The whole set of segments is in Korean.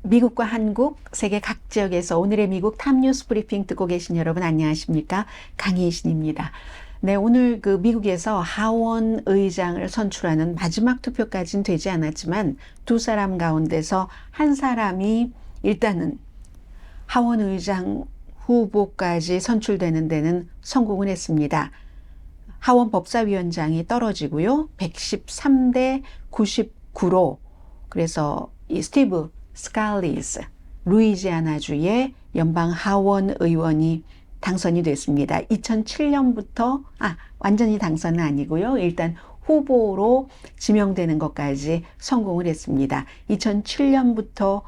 미국과 한국, 세계 각 지역에서 오늘의 미국 탑뉴스 브리핑 듣고 계신 여러분 안녕하십니까? 강희신입니다. 네, 오늘 미국에서 하원 의장을 선출하는 마지막 투표까지는 되지 않았지만 두 사람 가운데서 한 사람이 일단은 하원 의장 후보까지 선출되는 데는 성공을 했습니다. 하원 법사위원장이 떨어지고요. 113대 99로 그래서 이 스티브 스칼리스 루이지아나주의 연방 하원 의원이 당선이 됐습니다. 2007년부터 완전히 당선은 아니고요. 일단 후보로 지명되는 것까지 성공을 했습니다. 2007년부터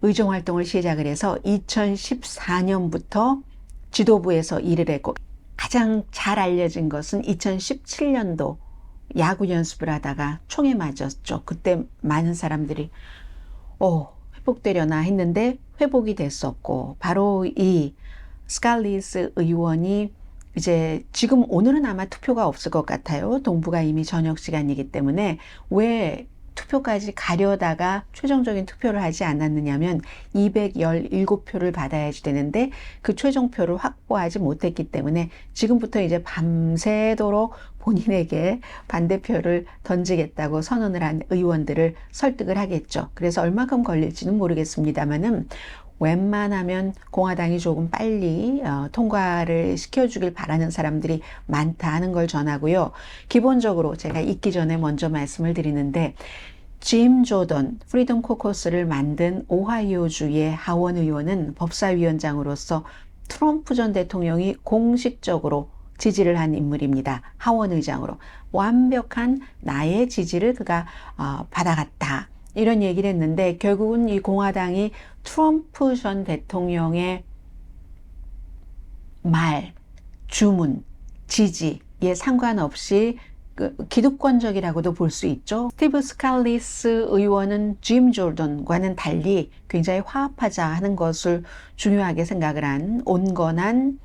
의정 활동을 시작을 해서 2014년부터 지도부에서 일을 했고 가장 잘 알려진 것은 2017년도 야구 연습을 하다가 총에 맞았죠. 그때 많은 사람들이 회복되려나 했는데 회복이 됐었고 바로 이 스칼리스 의원이 이제 지금 오늘은 아마 투표가 없을 것 같아요. 동부가 이미 저녁 시간이기 때문에 왜 투표까지 가려다가 최종적인 투표를 하지 않았느냐면 217표를 받아야지 되는데 그 최종표를 확보하지 못했기 때문에 지금부터 이제 밤새도록 본인에게 반대표를 던지겠다고 선언을 한 의원들을 설득을 하겠죠. 그래서 얼마큼 걸릴지는 모르겠습니다만은 웬만하면 공화당이 조금 빨리 통과를 시켜주길 바라는 사람들이 많다 하는 걸 전하고요. 기본적으로 제가 있기 전에 먼저 말씀을 드리는데 짐 조던 프리덤 코커스를 만든 오하이오주의 하원 의원은 법사위원장으로서 트럼프 전 대통령이 공식적으로 지지를 한 인물입니다. 하원 의장으로 완벽한 나의 지지를 그가 받아갔다. 이런 얘기를 했는데 결국은 이 공화당이 트럼프 전 대통령의 말, 주문, 지지에 상관없이 기득권적이라고도 볼 수 있죠. 스티브 스칼리스 의원은 짐 조던과는 달리 굉장히 화합하자 하는 것을 중요하게 생각을 한 온건한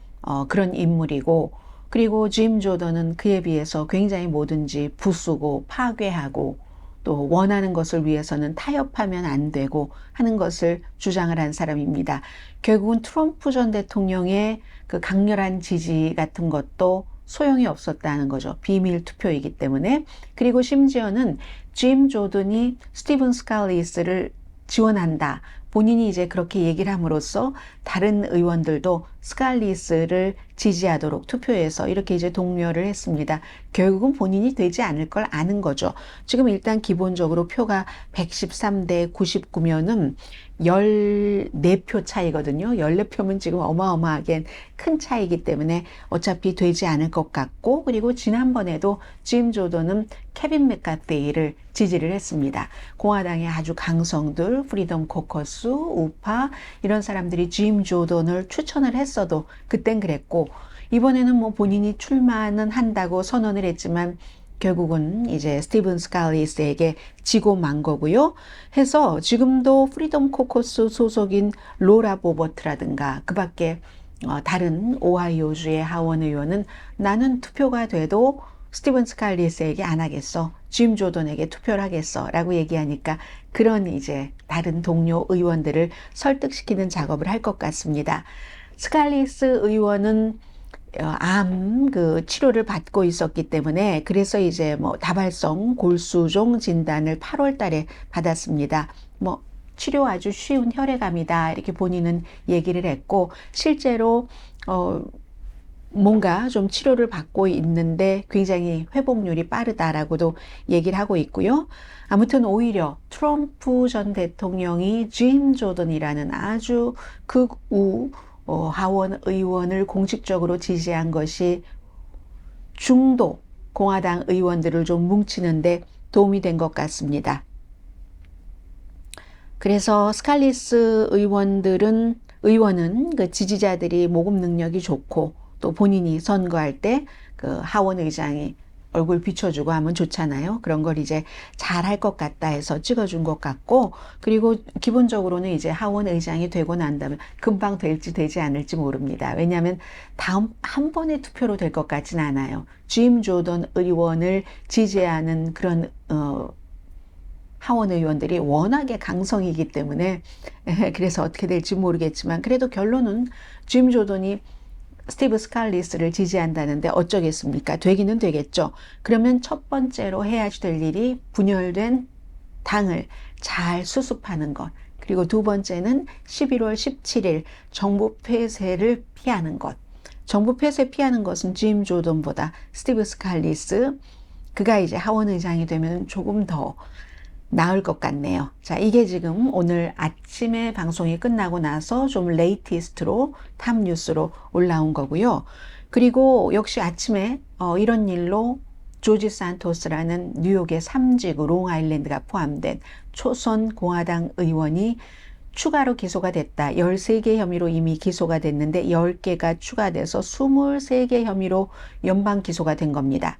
그런 인물이고 그리고 짐 조던은 그에 비해서 굉장히 뭐든지 부수고 파괴하고 또 원하는 것을 위해서는 타협하면 안 되고 하는 것을 주장을 한 사람입니다. 결국은 트럼프 전 대통령의 그 강렬한 지지 같은 것도 소용이 없었다는 거죠. 비밀 투표이기 때문에. 그리고 심지어는 짐 조던이 스티븐 스칼리스를 지원한다. 본인이 이제 그렇게 얘기를 함으로써 다른 의원들도 스칼리스를 지지하도록 투표해서 이렇게 이제 독려를 했습니다. 결국은 본인이 되지 않을 걸 아는 거죠. 지금 일단 기본적으로 표가 113대 99면은 14표 차이거든요. 14표면 지금 어마어마하게 큰 차이기 때문에 어차피 되지 않을 것 같고 그리고 지난번에도 짐 조던은 케빈 맥카티를 지지를 했습니다. 공화당의 아주 강성들, 프리덤 코커스, 우파 이런 사람들이 짐 조던을 추천을 했어도 그땐 그랬고 이번에는 뭐 본인이 출마는 한다고 선언을 했지만 결국은 이제 스티븐 스칼리스에게 지고 만 거고요. 해서 지금도 프리덤 코커스 소속인 로라 보버트라든가 그 밖에 다른 오하이오주의 하원 의원은 나는 투표가 돼도 스티븐 스칼리스에게 안 하겠어. 짐 조던에게 투표를 하겠어. 라고 얘기하니까 그런 이제 다른 동료 의원들을 설득시키는 작업을 할 것 같습니다. 스칼리스 의원은 암 치료를 받고 있었기 때문에 그래서 이제 뭐 다발성 골수종 진단을 8월 달에 받았습니다. 뭐 치료 아주 쉬운 혈액암이다 이렇게 본인은 얘기를 했고 실제로 뭔가 좀 치료를 받고 있는데 굉장히 회복률이 빠르다라고도 얘기를 하고 있고요. 아무튼 오히려 트럼프 전 대통령이 짐 조던이라는 아주 극우 하원 의원을 공식적으로 지지한 것이 중도 공화당 의원들을 좀 뭉치는데 도움이 된 것 같습니다. 그래서 스칼리스 의원은 그 지지자들이 모금 능력이 좋고 또 본인이 선거할 때 그 하원 의장이 얼굴 비춰주고 하면 좋잖아요. 그런 걸 이제 잘할 것 같다 해서 찍어준 것 같고 그리고 기본적으로는 이제 하원 의장이 되고 난다면 금방 될지 되지 않을지 모릅니다. 왜냐하면 다음 한 번의 투표로 될 것 같지는 않아요. 짐 조던 의원을 지지하는 그런 하원 의원들이 워낙에 강성이기 때문에 그래서 어떻게 될지 모르겠지만 그래도 결론은 짐 조던이 스티브 스칼리스를 지지한다는데 어쩌겠습니까? 되기는 되겠죠. 그러면 첫 번째로 해야 될 일이 분열된 당을 잘 수습하는 것. 그리고 두 번째는 11월 17일 정부 폐쇄를 피하는 것. 정부 폐쇄 피하는 것은 짐 조던보다 스티브 스칼리스, 그가 이제 하원 의장이 되면 조금 더 나을 것 같네요. 자, 이게 지금 오늘 아침에 방송이 끝나고 나서 좀 레이티스트로 탑뉴스로 올라온 거고요. 그리고 역시 아침에 이런 일로 조지 산토스라는 뉴욕의 3지구 롱아일랜드가 포함된 초선 공화당 의원이 추가로 기소가 됐다. 13개 혐의로 이미 기소가 됐는데 10개가 추가돼서 23개 혐의로 연방 기소가 된 겁니다.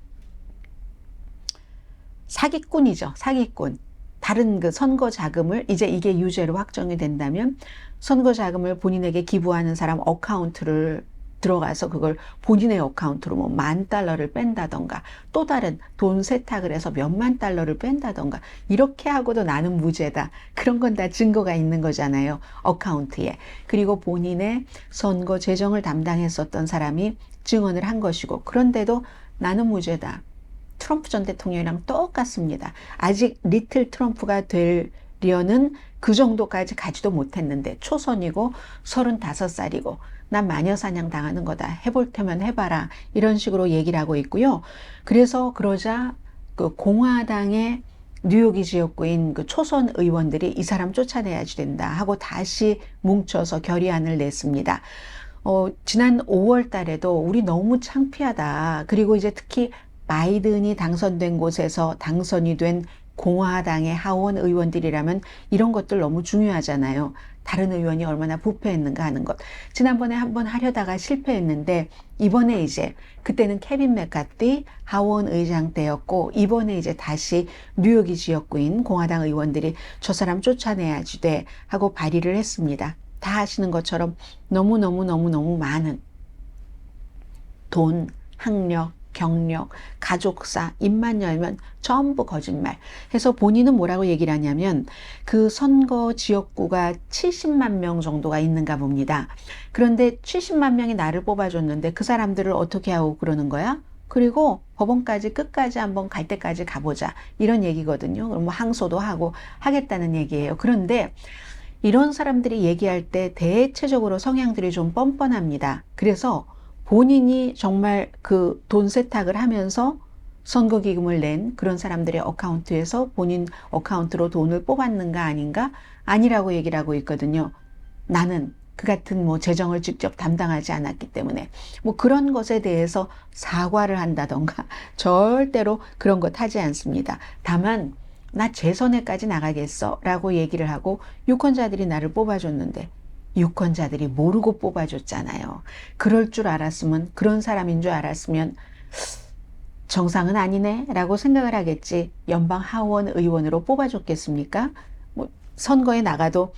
사기꾼이죠. 사기꾼. 다른 그 선거 자금을 이제 이게 유죄로 확정이 된다면 선거 자금을 본인에게 기부하는 사람 어카운트를 들어가서 그걸 본인의 어카운트로 뭐 $10,000를 뺀다던가 또 다른 돈 세탁을 해서 몇만 달러를 뺀다던가 이렇게 하고도 나는 무죄다. 그런 건 다 증거가 있는 거잖아요. 어카운트에. 그리고 본인의 선거 재정을 담당했었던 사람이 증언을 한 것이고 그런데도 나는 무죄다. 트럼프 전 대통령이랑 똑같습니다. 아직 리틀 트럼프가 되려는 그 정도까지 가지도 못했는데 초선이고 35살이고 난 마녀사냥 당하는 거다. 해볼 테면 해봐라. 이런 식으로 얘기를 하고 있고요. 그래서 그러자 그 공화당의 뉴욕이 지역구인 그 초선 의원들이 이 사람 쫓아내야지 된다 하고 다시 뭉쳐서 결의안을 냈습니다. 지난 5월 달에도 우리 너무 창피하다. 그리고 이제 특히 바이든이 당선된 곳에서 당선이 된 공화당의 하원 의원들이라면 이런 것들 너무 중요하잖아요. 다른 의원이 얼마나 부패했는가 하는 것. 지난번에 한번 하려다가 실패했는데 이번에 이제 그때는 케빈 맥카티 하원 의장 때였고 이번에 이제 다시 뉴욕이 지역구인 공화당 의원들이 저 사람 쫓아내야지 돼 하고 발의를 했습니다. 다 아시는 것처럼 너무너무 많은 돈, 학력, 경력, 가족사, 입만 열면 전부 거짓말 해서 본인은 뭐라고 얘기를 하냐면 그 선거 지역구가 70만 명 정도가 있는가 봅니다. 그런데 70만 명이 나를 뽑아줬는데 그 사람들을 어떻게 하고 그러는 거야? 그리고 법원까지 끝까지 한번 갈 때까지 가보자 이런 얘기거든요. 그럼 뭐 항소도 하고 하겠다는 얘기예요. 그런데 이런 사람들이 얘기할 때 대체적으로 성향들이 좀 뻔뻔합니다. 그래서 본인이 정말 그 돈 세탁을 하면서 선거기금을 낸 그런 사람들의 어카운트에서 본인 어카운트로 돈을 뽑았는가 아닌가? 아니라고 얘기를 하고 있거든요. 나는 그 같은 뭐 재정을 직접 담당하지 않았기 때문에 뭐 그런 것에 대해서 사과를 한다던가 절대로 그런 것 하지 않습니다. 다만 나 재선에까지 나가겠어 라고 얘기를 하고 유권자들이 나를 뽑아줬는데 유권자들이 모르고 뽑아줬잖아요. 그럴 줄 알았으면 그런 사람인 줄 알았으면 정상은 아니네 라고 생각을 하겠지 연방 하원 의원으로 뽑아줬겠습니까? 뭐 선거에 나가도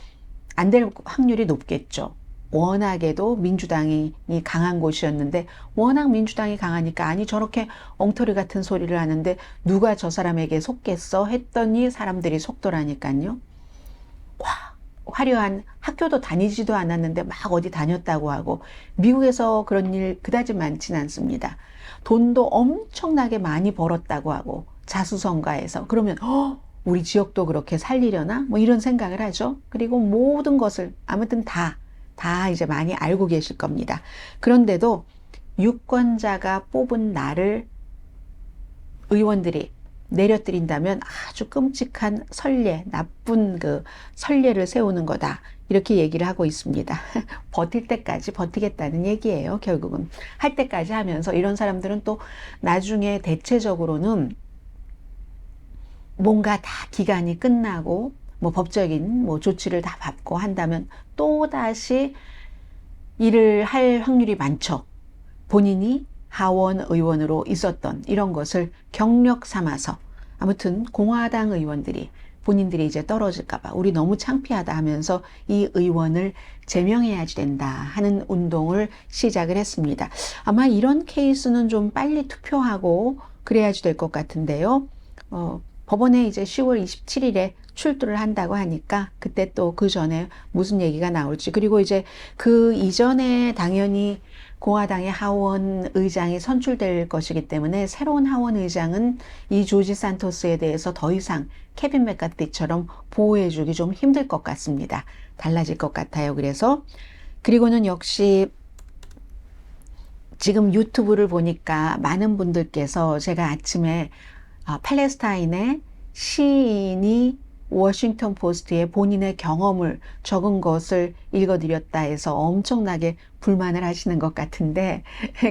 안 될 확률이 높겠죠. 워낙에도 민주당이 강한 곳이었는데 워낙 민주당이 강하니까 아니 저렇게 엉터리 같은 소리를 하는데 누가 저 사람에게 속겠어 했더니 사람들이 속더라니까요. 화려한 학교도 다니지도 않았는데 막 어디 다녔다고 하고 미국에서 그런 일 그다지 많지는 않습니다. 돈도 엄청나게 많이 벌었다고 하고 자수성가해서 그러면 우리 지역도 그렇게 살리려나? 뭐 이런 생각을 하죠. 그리고 모든 것을 아무튼 다 이제 많이 알고 계실 겁니다. 그런데도 유권자가 뽑은 나를 의원들이 내려뜨린다면 아주 끔찍한 선례, 나쁜 그 선례를 세우는 거다. 이렇게 얘기를 하고 있습니다. 버틸 때까지 버티겠다는 얘기예요. 결국은 할 때까지 하면서 이런 사람들은 또 나중에 대체적으로는 뭔가 다 기간이 끝나고 뭐 법적인 뭐 조치를 다 받고 한다면 또 다시 일을 할 확률이 많죠. 본인이 하원 의원으로 있었던 이런 것을 경력 삼아서 아무튼 공화당 의원들이 본인들이 이제 떨어질까봐 우리 너무 창피하다 하면서 이 의원을 제명해야지 된다 하는 운동을 시작을 했습니다. 아마 이런 케이스는 좀 빨리 투표하고 그래야지 될 것 같은데요. 법원에 이제 10월 27일에 출두를 한다고 하니까 그때 또 그 전에 무슨 얘기가 나올지, 그리고 이제 그 이전에 당연히 공화당의 하원 의장이 선출될 것이기 때문에 새로운 하원 의장은 이 조지 산토스에 대해서 더 이상 케빈 맥카티처럼 보호해주기 좀 힘들 것 같습니다. 달라질 것 같아요. 그리고는 역시 지금 유튜브를 보니까 많은 분들께서 제가 아침에 팔레스타인의 시인이 워싱턴 포스트에 본인의 경험을 적은 것을 읽어드렸다 해서 엄청나게 불만을 하시는 것 같은데,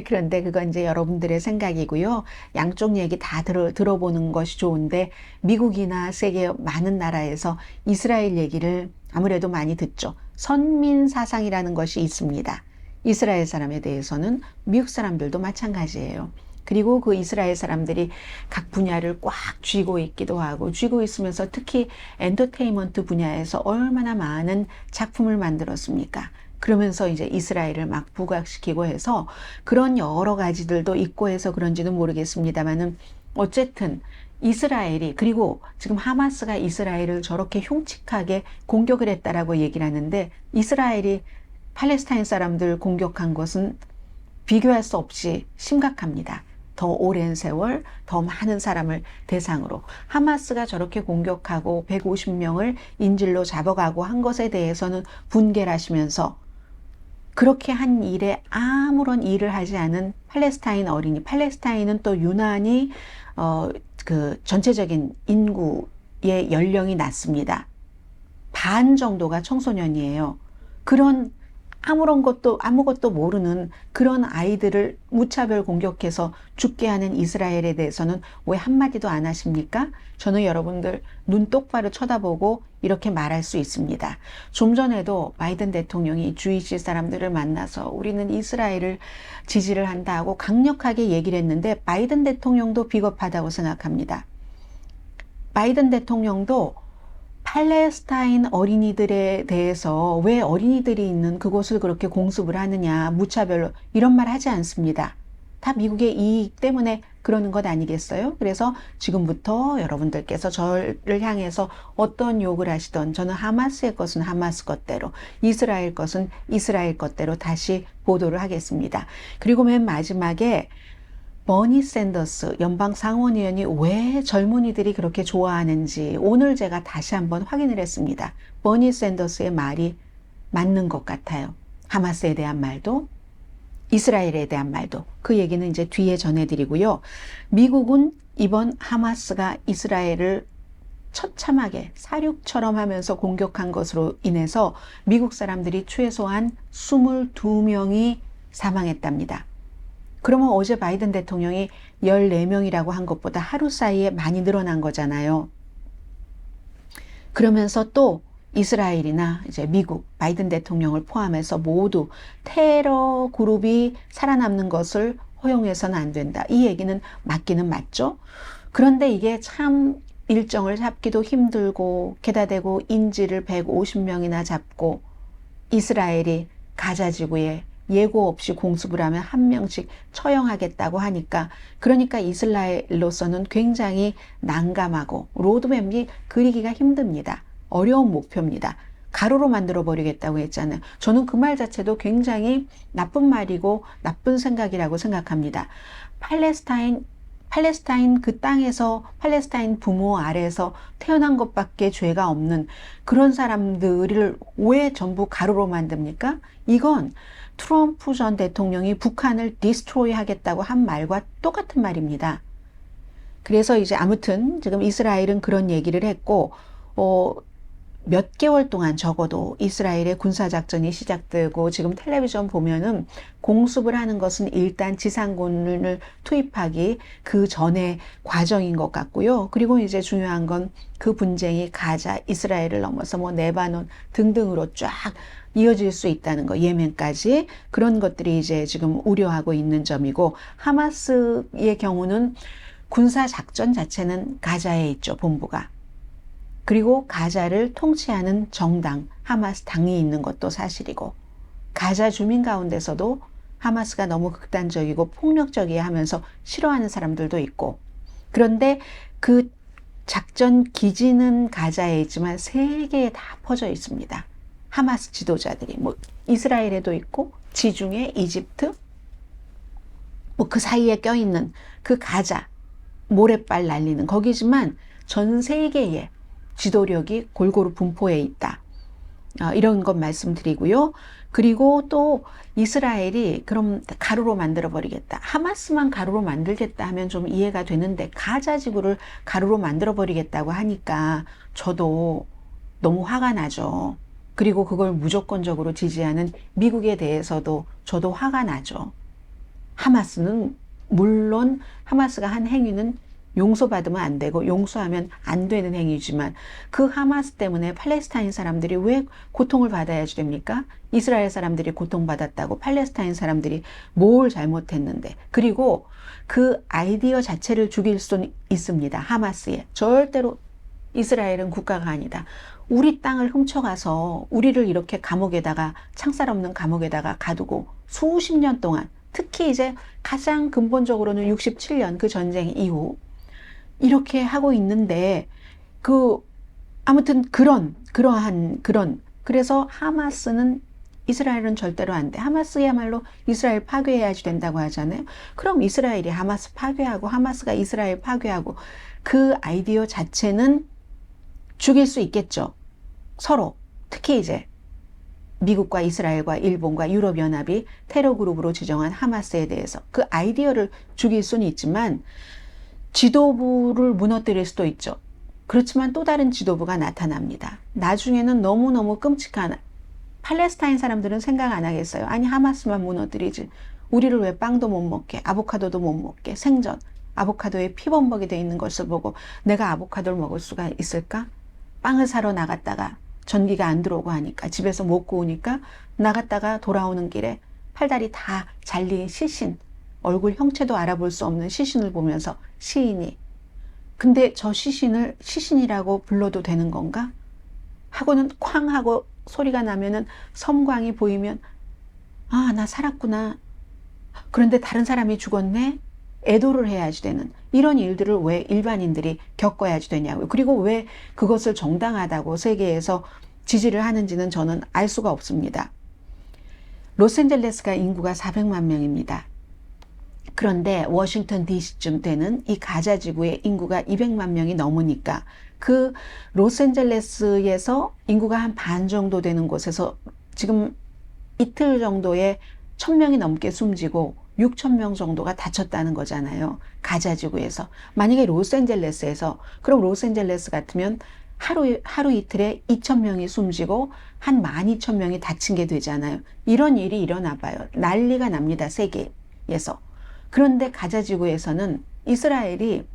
그런데 그건 이제 여러분들의 생각이고요. 양쪽 얘기 다 들어보는 것이 좋은데, 미국이나 세계 많은 나라에서 이스라엘 얘기를 아무래도 많이 듣죠. 선민 사상이라는 것이 있습니다. 이스라엘 사람에 대해서는 미국 사람들도 마찬가지예요. 그리고 그 이스라엘 사람들이 각 분야를 꽉 쥐고 있기도 하고, 쥐고 있으면서 특히 엔터테인먼트 분야에서 얼마나 많은 작품을 만들었습니까? 그러면서 이제 이스라엘을 막 부각시키고 해서 그런 여러 가지들도 있고 해서 그런지는 모르겠습니다만은, 어쨌든 이스라엘이, 그리고 지금 하마스가 이스라엘을 저렇게 흉측하게 공격을 했다라고 얘기를 하는데, 이스라엘이 팔레스타인 사람들 공격한 것은 비교할 수 없이 심각합니다. 더 오랜 세월, 더 많은 사람을 대상으로 하마스가 저렇게 공격하고 150명을 인질로 잡아가고 한 것에 대해서는 분개를 하시면서, 그렇게 한 일에 아무런 일을 하지 않은 팔레스타인 어린이, 팔레스타인은 또 유난히 그 전체적인 인구의 연령이 낮습니다. 반 정도가 청소년이에요. 그런 아무것도 모르는 그런 아이들을 무차별 공격해서 죽게 하는 이스라엘에 대해서는 왜 한마디도 안 하십니까? 저는 여러분들 눈 똑바로 쳐다보고 이렇게 말할 수 있습니다. 좀 전에도 바이든 대통령이 주이시 사람들을 만나서 우리는 이스라엘을 지지를 한다고 강력하게 얘기를 했는데, 바이든 대통령도 비겁하다고 생각합니다. 바이든 대통령도 팔레스타인 어린이들에 대해서 왜 어린이들이 있는 그곳을 그렇게 공습을 하느냐, 무차별로, 이런 말 하지 않습니다. 다 미국의 이익 때문에 그러는 것 아니겠어요? 그래서 지금부터 여러분들께서 저를 향해서 어떤 욕을 하시던, 저는 하마스의 것은 하마스 것대로, 이스라엘 것은 이스라엘 것대로 다시 보도를 하겠습니다. 그리고 맨 마지막에 버니 샌더스 연방 상원의원이 왜 젊은이들이 그렇게 좋아하는지 오늘 제가 다시 한번 확인을 했습니다. 버니 샌더스의 말이 맞는 것 같아요. 하마스에 대한 말도, 이스라엘에 대한 말도. 그 얘기는 이제 뒤에 전해드리고요. 미국은 이번 하마스가 이스라엘을 처참하게 사륙처럼 하면서 공격한 것으로 인해서 미국 사람들이 최소한 22명이 사망했답니다. 그러면 어제 바이든 대통령이 14명이라고 한 것보다 하루 사이에 많이 늘어난 거잖아요. 그러면서 또 이스라엘이나 이제 미국, 바이든 대통령을 포함해서 모두 테러 그룹이 살아남는 것을 허용해서는 안 된다. 이 얘기는 맞기는 맞죠. 그런데 이게 참 일정을 잡기도 힘들고, 게다 대고 인질을 150명이나 잡고, 이스라엘이 가자 지구에 예고 없이 공습을 하면 한 명씩 처형하겠다고 하니까, 그러니까 이스라엘로서는 굉장히 난감하고 로드맵이 그리기가 힘듭니다. 어려운 목표입니다. 가로로 만들어 버리겠다고 했잖아요. 저는 그 말 자체도 굉장히 나쁜 말이고 나쁜 생각이라고 생각합니다. 팔레스타인 그 땅에서 팔레스타인 부모 아래에서 태어난 것밖에 죄가 없는 그런 사람들을 왜 전부 가로로 만듭니까? 이건 트럼프 전 대통령이 북한을 디스트로이 하겠다고 한 말과 똑같은 말입니다. 그래서 이제 아무튼 지금 이스라엘은 그런 얘기를 했고, 몇 개월 동안 적어도 이스라엘의 군사작전이 시작되고, 지금 텔레비전 보면은 공습을 하는 것은 일단 지상군을 투입하기 그 전의 과정인 것 같고요. 그리고 이제 중요한 건 그 분쟁이 가자, 이스라엘을 넘어서 뭐 레바논 등등으로 쫙 이어질 수 있다는 거, 예멘까지. 그런 것들이 이제 지금 우려하고 있는 점이고, 하마스의 경우는 군사작전 자체는 가자에 있죠, 본부가. 그리고 가자를 통치하는 정당, 하마스 당이 있는 것도 사실이고, 가자 주민 가운데서도 하마스가 너무 극단적이고 폭력적이야 하면서 싫어하는 사람들도 있고, 그런데 그 작전 기지는 가자에 있지만 세계에 다 퍼져 있습니다. 하마스 지도자들이 뭐 이스라엘에도 있고 지중해, 이집트, 뭐 그 사이에 껴있는 그 가자, 모래빨 날리는 거기지만 전 세계에 지도력이 골고루 분포해 있다. 이런 것 말씀드리고요. 그리고 또 이스라엘이 그럼 가루로 만들어 버리겠다. 하마스만 가루로 만들겠다 하면 좀 이해가 되는데 가자 지구를 가루로 만들어 버리겠다고 하니까 저도 너무 화가 나죠. 그리고 그걸 무조건적으로 지지하는 미국에 대해서도 저도 화가 나죠. 하마스는 물론 하마스가 한 행위는 용서받으면 안 되고 용서하면 안 되는 행위지만 그 하마스 때문에 팔레스타인 사람들이 왜 고통을 받아야지 됩니까? 이스라엘 사람들이 고통받았다고 팔레스타인 사람들이 뭘 잘못했는데. 그리고 그 아이디어 자체를 죽일 수는 있습니다. 하마스에. 절대로 이스라엘은 국가가 아니다. 우리 땅을 훔쳐가서 우리를 이렇게 감옥에다가 창살 없는 감옥에다가 가두고 수십 년 동안, 특히 이제 가장 근본적으로는 67년 그 전쟁 이후 이렇게 하고 있는데 아무튼 그래서 하마스는 이스라엘은 절대로 안 돼. 하마스야말로 이스라엘 파괴해야지 된다고 하잖아요. 그럼 이스라엘이 하마스 파괴하고 하마스가 이스라엘 파괴하고 그 아이디어 자체는 죽일 수 있겠죠. 서로. 특히 이제 미국과 이스라엘과 일본과 유럽연합이 테러 그룹으로 지정한 하마스에 대해서 그 아이디어를 죽일 수는 있지만 지도부를 무너뜨릴 수도 있죠. 그렇지만 또 다른 지도부가 나타납니다. 나중에는 너무너무 끔찍한, 팔레스타인 사람들은 생각 안 하겠어요. 아니 하마스만 무너뜨리지. 우리를 왜 빵도 못 먹게, 아보카도도 못 먹게, 생전 아보카도에 피범벅이 돼 있는 것을 보고 내가 아보카도를 먹을 수가 있을까? 빵을 사러 나갔다가 전기가 안 들어오고 하니까 집에서 못 구우니까 나갔다가 돌아오는 길에 팔다리 다 잘린 시신, 얼굴 형체도 알아볼 수 없는 시신을 보면서 시인이 근데 저 시신을 시신이라고 불러도 되는 건가? 하고는 쾅 하고 소리가 나면은 섬광이 보이면 아, 나 살았구나. 그런데 다른 사람이 죽었네? 애도를 해야지 되는 이런 일들을 왜 일반인들이 겪어야지 되냐고요. 그리고 왜 그것을 정당하다고 세계에서 지지를 하는지는 저는 알 수가 없습니다. 로스앤젤레스가 인구가 400만 명입니다. 그런데 워싱턴 DC쯤 되는 이 가자 지구의 인구가 200만 명이 넘으니까 그 로스앤젤레스에서 인구가 한 반 정도 되는 곳에서 지금 이틀 정도에 1000명이 넘게 숨지고 6,000명 정도가 다쳤다는 거잖아요. 가자 지구에서. 만약에 로스앤젤레스에서, 그럼 로스앤젤레스 같으면 하루 이틀에 2,000명이 숨지고 한 12,000명이 다친 게 되잖아요. 이런 일이 일어나 봐요. 난리가 납니다. 세계에서. 그런데 가자 지구에서는 이스라엘이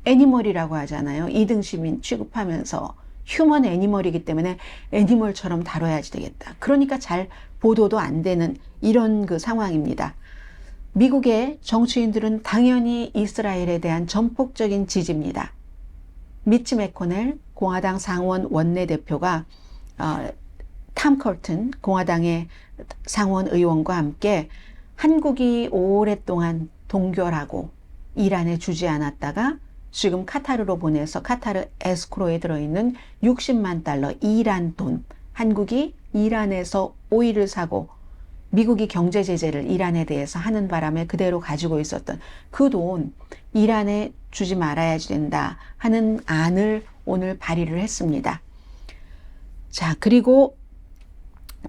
애니멀이라고 하잖아요. 2등 시민 취급하면서 휴먼 애니멀이기 때문에 애니멀처럼 다뤄야지 되겠다. 그러니까 잘 보도도 안 되는 이런 그 상황입니다. 미국의 정치인들은 당연히 이스라엘에 대한 전폭적인 지지입니다. 미치 매코넬 공화당 상원 원내대표가 탐 커튼 공화당의 상원 의원과 함께 한국이 오랫동안 동결하고 이란에 주지 않았다가 지금 카타르로 보내서 카타르 에스크로에 들어있는 60만 달러 이란 돈, 한국이 이란에서 오일을 사고 미국이 경제 제재를 이란에 대해서 하는 바람에 그대로 가지고 있었던 그 돈 이란에 주지 말아야지 된다 하는 안을 오늘 발의를 했습니다. 자, 그리고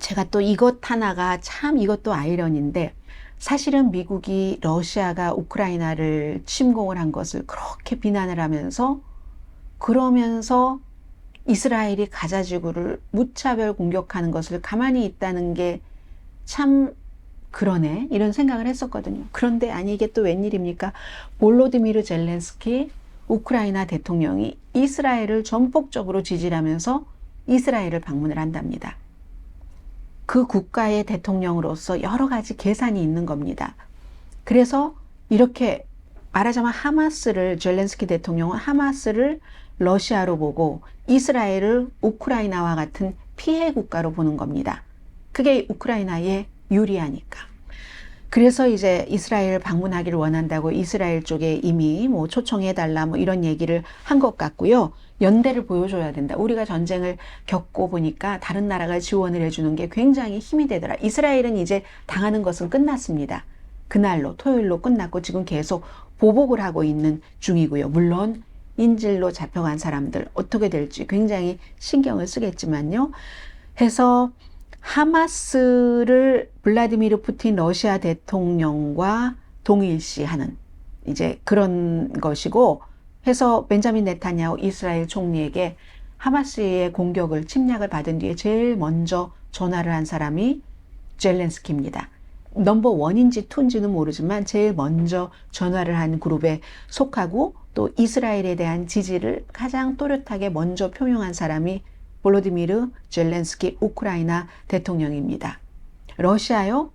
제가 또 이것 하나가 참 이것도 아이러니인데 사실은 미국이 러시아가 우크라이나를 침공을 한 것을 그렇게 비난을 하면서 그러면서 이스라엘이 가자 지구를 무차별 공격하는 것을 가만히 있다는 게 참 그러네 이런 생각을 했었거든요. 그런데 아니 이게 또 웬일입니까? 볼로디미르 젤렌스키 우크라이나 대통령이 이스라엘을 전폭적으로 지지하면서 이스라엘을 방문을 한답니다. 그 국가의 대통령으로서 여러 가지 계산이 있는 겁니다. 그래서 이렇게 말하자면 하마스를 젤렌스키 대통령은 하마스를 러시아로 보고 이스라엘을 우크라이나와 같은 피해 국가로 보는 겁니다. 그게 우크라이나에 유리하니까. 그래서 이제 이스라엘 방문하기를 원한다고 이스라엘 쪽에 이미 뭐 초청해달라 뭐 이런 얘기를 한 것 같고요. 연대를 보여줘야 된다. 우리가 전쟁을 겪고 보니까 다른 나라가 지원을 해주는 게 굉장히 힘이 되더라. 이스라엘은 이제 당하는 것은 끝났습니다. 그날로 토요일로 끝났고 지금 계속 보복을 하고 있는 중이고요. 물론 인질로 잡혀간 사람들 어떻게 될지 굉장히 신경을 쓰겠지만요. 해서 하마스를 블라디미르 푸틴 러시아 대통령과 동일시하는 이제 그런 것이고, 해서 벤자민 네타냐후 이스라엘 총리에게 하마스의 공격을 침략을 받은 뒤에 제일 먼저 전화를 한 사람이 젤렌스키입니다. 넘버 원인지 투인지는 모르지만 제일 먼저 전화를 한 그룹에 속하고 또 이스라엘에 대한 지지를 가장 또렷하게 먼저 표명한 사람이 볼로디미르 젤렌스키 우크라이나 대통령입니다. 러시아요?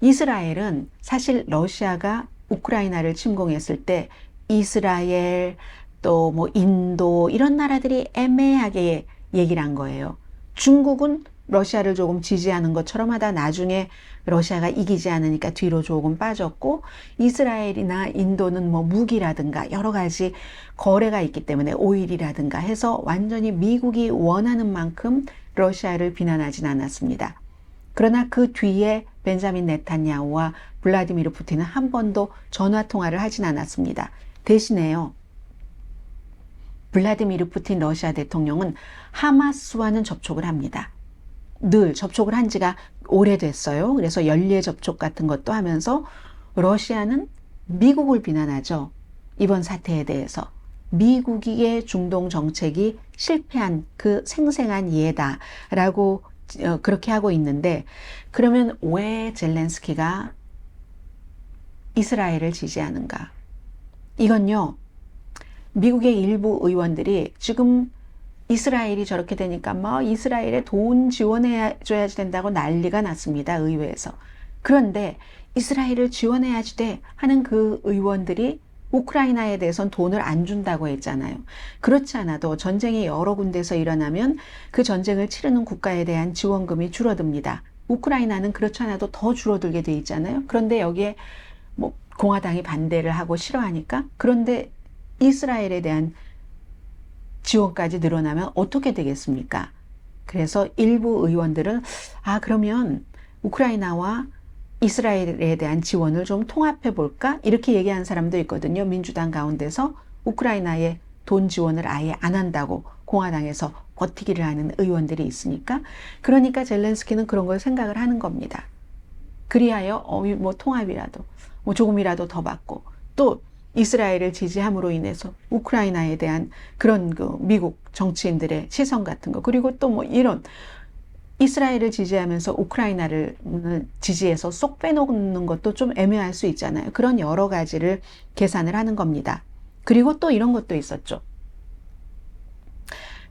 이스라엘은 사실 러시아가 우크라이나를 침공했을 때 이스라엘 또 뭐 인도 이런 나라들이 애매하게 얘기를 한 거예요. 중국은 러시아를 조금 지지하는 것처럼 하다 나중에 러시아가 이기지 않으니까 뒤로 조금 빠졌고, 이스라엘이나 인도는 뭐 무기라든가 여러 가지 거래가 있기 때문에 오일이라든가 해서 완전히 미국이 원하는 만큼 러시아를 비난하진 않았습니다. 그러나 그 뒤에 벤자민 네타냐후와 블라디미르 푸틴은 한 번도 전화 통화를 하진 않았습니다. 대신에요, 블라디미르 푸틴 러시아 대통령은 하마스와는 접촉을 합니다. 늘 접촉을 한 지가 오래됐어요. 그래서 연례 접촉 같은 것도 하면서 러시아는 미국을 비난하죠. 이번 사태에 대해서. 미국의 중동 정책이 실패한 그 생생한 예다라고 그렇게 하고 있는데, 그러면 왜 젤렌스키가 이스라엘을 지지하는가? 이건요, 미국의 일부 의원들이 지금 이스라엘이 저렇게 되니까 뭐 이스라엘에 돈 지원해줘야 된다고 난리가 났습니다. 의회에서. 그런데 이스라엘을 지원해야지 돼 하는 그 의원들이 우크라이나에 대해서는 돈을 안 준다고 했잖아요. 그렇지 않아도 전쟁이 여러 군데서 일어나면 그 전쟁을 치르는 국가에 대한 지원금이 줄어듭니다. 우크라이나는 그렇지 않아도 더 줄어들게 돼 있잖아요. 그런데 여기에 뭐 공화당이 반대를 하고 싫어하니까, 그런데 이스라엘에 대한 지원까지 늘어나면 어떻게 되겠습니까? 그래서 일부 의원들은 그러면 우크라이나와 이스라엘에 대한 지원을 좀 통합해 볼까? 이렇게 얘기하는 사람도 있거든요. 민주당 가운데서 우크라이나에 돈 지원을 아예 안 한다고 공화당에서 버티기를 하는 의원들이 있으니까. 그러니까 젤렌스키는 그런 걸 생각을 하는 겁니다. 그리하여 뭐 통합이라도 뭐 조금이라도 더 받고, 또 이스라엘을 지지함으로 인해서 우크라이나에 대한 그런 그 미국 정치인들의 시선 같은 거, 그리고 또 뭐 이런 이스라엘을 지지하면서 우크라이나를 지지해서 쏙 빼놓는 것도 좀 애매할 수 있잖아요. 그런 여러 가지를 계산을 하는 겁니다. 그리고 또 이런 것도 있었죠.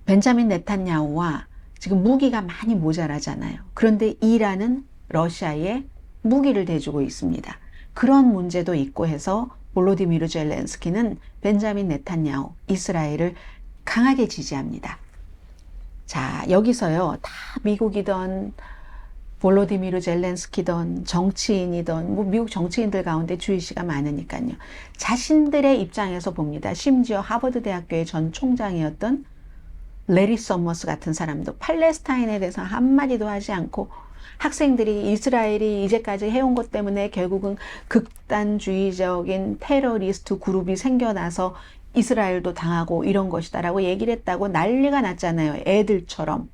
벤자민 네타냐후와 지금 무기가 많이 모자라잖아요. 그런데 이란은 러시아에 무기를 대주고 있습니다. 그런 문제도 있고 해서 볼로디미르 젤렌스키는 벤자민 네타냐후, 이스라엘을 강하게 지지합니다. 자, 여기서요, 다 미국이던 볼로디미르 젤렌스키던 정치인이던 뭐 미국 정치인들 가운데 주의시가 많으니까요. 자신들의 입장에서 봅니다. 심지어 하버드 대학교의 전 총장이었던 레리 서머스 같은 사람도 팔레스타인에 대해서 한마디도 하지 않고, 학생들이 이스라엘이 이제까지 해온 것 때문에 결국은 극단주의적인 테러리스트 그룹이 생겨나서 이스라엘도 당하고 이런 것이다라고 얘기를 했다고 난리가 났잖아요. 애들처럼,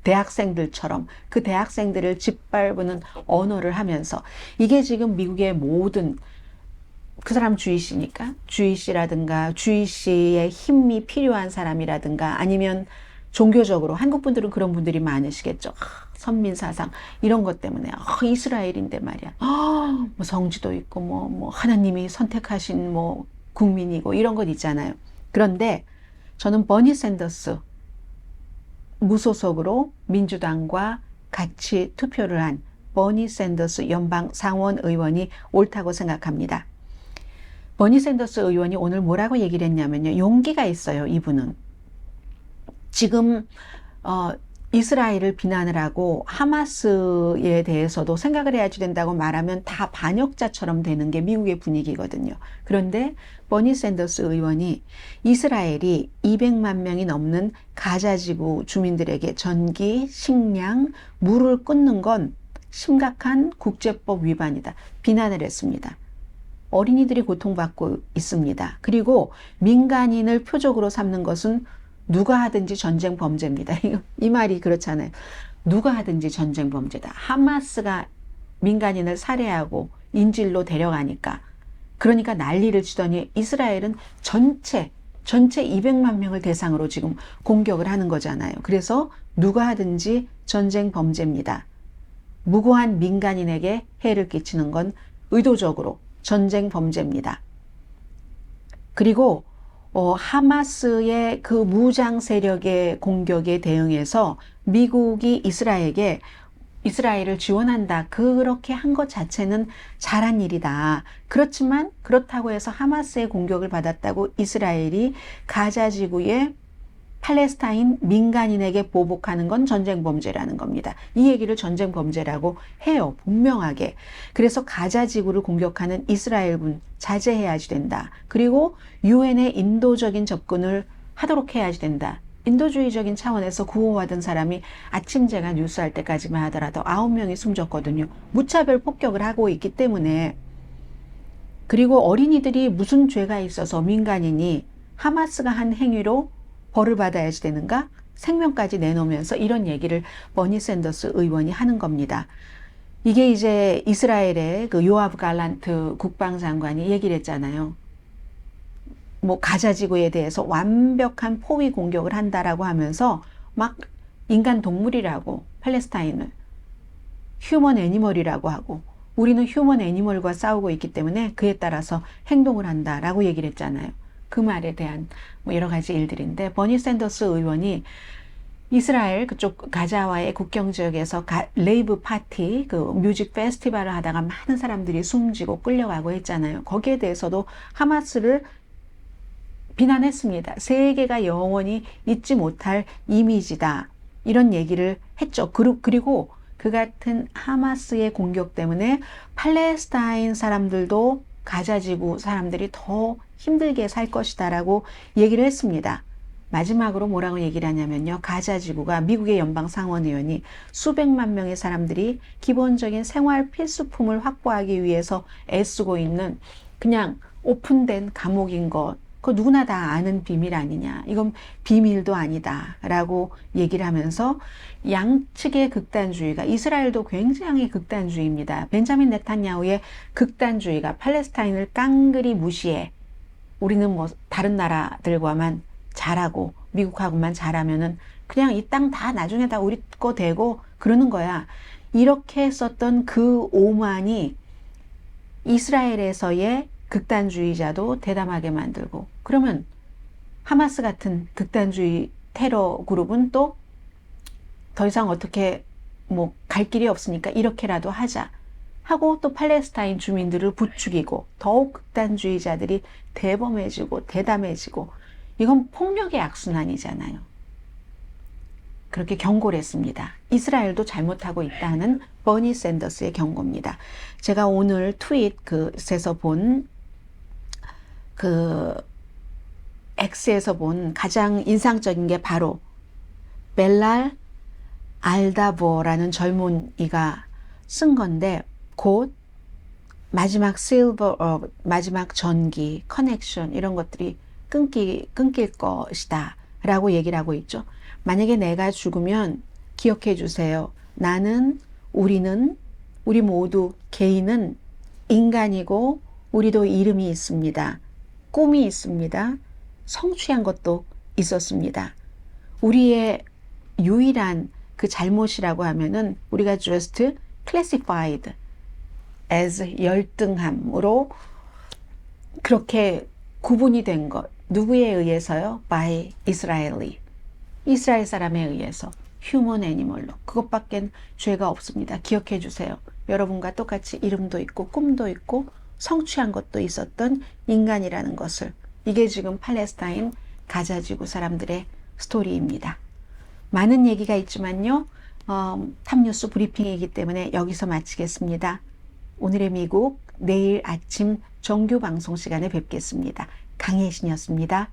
대학생들처럼 그 대학생들을 짓밟는 언어를 하면서. 이게 지금 미국의 모든, 그 사람 주이시니까 주이시라든가 주이시의 힘이 필요한 사람이라든가 아니면 종교적으로 한국 분들은 그런 분들이 많으시겠죠. 선민사상 이런 것 때문에 이스라엘인데 말이야. 뭐 성지도 있고 뭐 하나님이 선택하신 뭐 국민이고 이런 것 있잖아요. 그런데 저는 버니 샌더스 무소속으로 민주당과 같이 투표를 한 버니 샌더스 연방 상원 의원이 옳다고 생각합니다. 버니 샌더스 의원이 오늘 뭐라고 얘기를 했냐면요. 용기가 있어요. 이분은. 지금 이스라엘을 비난을 하고 하마스에 대해서도 생각을 해야지 된다고 말하면 다 반역자처럼 되는 게 미국의 분위기거든요. 그런데 버니 샌더스 의원이 이스라엘이 200만 명이 넘는 가자지구 주민들에게 전기, 식량, 물을 끊는 건 심각한 국제법 위반이다. 비난을 했습니다. 어린이들이 고통받고 있습니다. 그리고 민간인을 표적으로 삼는 것은 누가 하든지 전쟁 범죄입니다. 이 말이 그렇잖아요. 누가 하든지 전쟁 범죄다. 하마스가 민간인을 살해하고 인질로 데려가니까. 그러니까 난리를 치더니 이스라엘은 전체 200만 명을 대상으로 지금 공격을 하는 거잖아요. 그래서 누가 하든지 전쟁 범죄입니다. 무고한 민간인에게 해를 끼치는 건 의도적으로 전쟁 범죄입니다. 그리고 하마스의 그 무장 세력의 공격에 대응해서 미국이 이스라엘을 지원한다. 그렇게 한 것 자체는 잘한 일이다. 그렇지만 그렇다고 해서 하마스의 공격을 받았다고 이스라엘이 가자 지구에 팔레스타인 민간인에게 보복하는 건 전쟁 범죄라는 겁니다. 이 얘기를 전쟁 범죄라고 해요. 분명하게. 그래서 가자 지구를 공격하는 이스라엘군 자제해야지 된다. 그리고 유엔의 인도적인 접근을 하도록 해야지 된다. 인도주의적인 차원에서 구호하던 사람이 아침 제가 뉴스할 때까지만 하더라도 9명이 숨졌거든요. 무차별 폭격을 하고 있기 때문에. 그리고 어린이들이 무슨 죄가 있어서 민간인이 하마스가 한 행위로 벌을 받아야지 되는가? 생명까지 내놓으면서 이런 얘기를 버니 샌더스 의원이 하는 겁니다. 이게 이제 이스라엘의 그 요아브 갈란트 국방장관이 얘기를 했잖아요. 뭐 가자지구에 대해서 완벽한 포위 공격을 한다라고 하면서 막 인간 동물이라고 팔레스타인을 휴먼 애니멀이라고 하고 우리는 휴먼 애니멀과 싸우고 있기 때문에 그에 따라서 행동을 한다라고 얘기를 했잖아요. 그 말에 대한 뭐 여러 가지 일들인데 버니 샌더스 의원이 이스라엘 그쪽 가자와의 국경 지역에서 레이브 파티 그 뮤직 페스티벌을 하다가 많은 사람들이 숨지고 끌려가고 했잖아요. 거기에 대해서도 하마스를 비난했습니다. 세계가 영원히 잊지 못할 이미지다. 이런 얘기를 했죠. 그리고 그 같은 하마스의 공격 때문에 팔레스타인 사람들도 가자지구 사람들이 더 힘들게 살 것이다라고 얘기를 했습니다. 마지막으로 뭐라고 얘기를 하냐면요. 가자지구가 미국의 연방상원의원이 수백만 명의 사람들이 기본적인 생활 필수품을 확보하기 위해서 애쓰고 있는 그냥 오픈된 감옥인 것. 그거 누구나 다 아는 비밀 아니냐. 이건 비밀도 아니다. 라고 얘기를 하면서 양측의 극단주의가 이스라엘도 굉장히 극단주의입니다. 벤자민 네탄야후의 극단주의가 팔레스타인을 깡그리 무시해. 우리는 뭐 다른 나라들과만 잘하고 미국하고만 잘하면은 그냥 이 땅 다 나중에 다 우리 거 되고 그러는 거야. 이렇게 썼던 그 오만이 이스라엘에서의 극단주의자도 대담하게 만들고 그러면 하마스 같은 극단주의 테러 그룹은 또 더 이상 어떻게 뭐 갈 길이 없으니까 이렇게라도 하자 하고 또 팔레스타인 주민들을 부추기고 더욱 극단주의자들이 대범해지고 대담해지고 이건 폭력의 악순환이잖아요. 그렇게 경고를 했습니다. 이스라엘도 잘못하고 있다는 버니 샌더스의 경고입니다. 제가 오늘 트윗에서 본 X에서 본 가장 인상적인 게 바로 벨랄 알다보라는 젊은이가 쓴 건데 곧 마지막 마지막 전기, 커넥션 이런 것들이 끊길 것이다 라고 얘기를 하고 있죠. 만약에 내가 죽으면 기억해 주세요. 우리 모두 개인은 인간이고 우리도 이름이 있습니다. 꿈이 있습니다. 성취한 것도 있었습니다. 우리의 유일한 그 잘못이라고 하면은 우리가 just classified as 열등함으로 그렇게 구분이 된 것. 누구에 의해서요? by Israeli. 이스라엘 사람에 의해서 휴먼 애니멀로. 그것밖엔 죄가 없습니다. 기억해 주세요. 여러분과 똑같이 이름도 있고 꿈도 있고 성취한 것도 있었던 인간이라는 것을. 이게 지금 팔레스타인 가자지구 사람들의 스토리입니다. 많은 얘기가 있지만요. 탑뉴스 브리핑이기 때문에 여기서 마치겠습니다. 오늘의 미국 내일 아침 정규 방송 시간에 뵙겠습니다. 강혜신이었습니다.